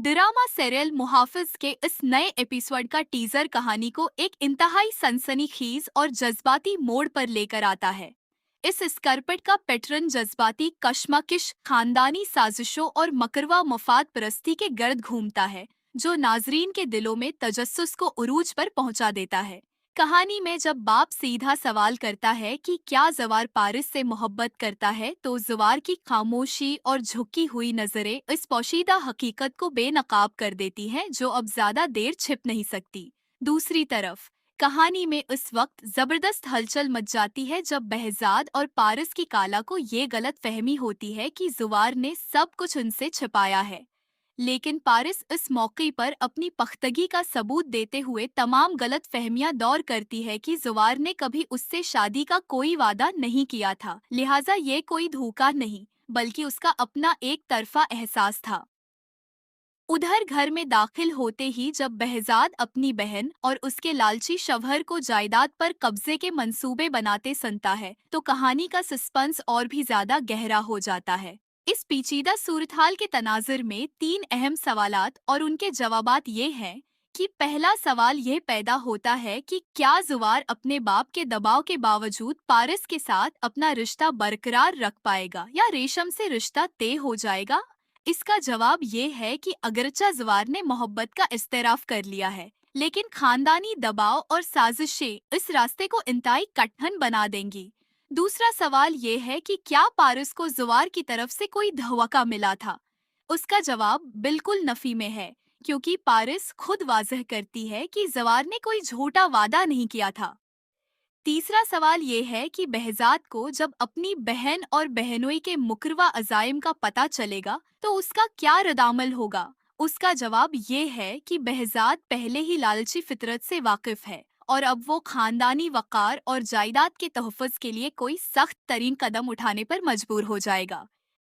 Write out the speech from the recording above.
Drama serial मुहाफिज के इस नए एपिसोड का टीजर कहानी को एक इंतहाई सनसनीखेज और जज्बाती मोड़ पर लेकर आता है। इस स्करपट का पैटर्न जज्बाती कशमकश, खानदानी साजिशों और मकरवा मफाद परस्ती के गर्द घूमता है, जो नाजरीन के दिलों में तजस्सुस को उरूज पर पहुंचा देता है। कहानी में जब बाप सीधा सवाल करता है कि क्या जवार पारिस से मोहब्बत करता है, तो जवार की खामोशी और झुकी हुई नजरें इस पोशीदा हकीकत को बेनकाब कर देती हैं, जो अब ज्यादा देर छिप नहीं सकती। दूसरी तरफ कहानी में उस वक्त जबरदस्त हलचल मच जाती है जब बहजाद और पारिस की काला को ये गलत फहमी होती है कि जुवार ने सब कुछ उनसे छिपाया है। लेकिन पारिस इस मौके पर अपनी पख्तगी का सबूत देते हुए तमाम गलत फहमियां दूर करती है कि जुवार ने कभी उससे शादी का कोई वादा नहीं किया था, लिहाजा ये कोई धोखा नहीं बल्कि उसका अपना एक तरफा एहसास था। उधर घर में दाखिल होते ही जब बहजाद अपनी बहन और उसके लालची शवहर को जायदाद पर कब्जे के मंसूबे बनाते सुनता है, तो कहानी का सस्पेंस और भी ज्यादा गहरा हो जाता है। इस पेचीदा सूरत-हाल के तनाजुर में तीन अहम सवालात और उनके जवाबात ये हैं कि पहला सवाल यह पैदा होता है कि क्या जुवार अपने बाप के दबाव के बावजूद पारिस के साथ अपना रिश्ता बरकरार रख पाएगा या रेशम से रिश्ता तय हो जाएगा। इसका जवाब ये है कि अगरचा जुवार ने मोहब्बत का इस्तेराफ कर लिया है, लेकिन खानदानी दबाव और साजिशें इस रास्ते को इंतहाई कठिन बना देंगी। दूसरा सवाल ये है कि क्या पारिस को जुवार की तरफ से कोई धोखा मिला था। उसका जवाब बिल्कुल नफी में है, क्योंकि पारिस खुद वाजह करती है कि जुवार ने कोई झूठा वादा नहीं किया था। तीसरा सवाल ये है कि बहजाद को जब अपनी बहन और बहनोई के मुकरवा अजाइम का पता चलेगा तो उसका क्या रद्द-अमल होगा। उसका जवाब ये है कि बहजाद पहले ही लालची फितरत से वाकिफ है और अब वो खानदानी वकार और जायदाद के तहफ़्फ़ुज़ के लिए कोई सख्त तरीन कदम उठाने पर मजबूर हो जाएगा।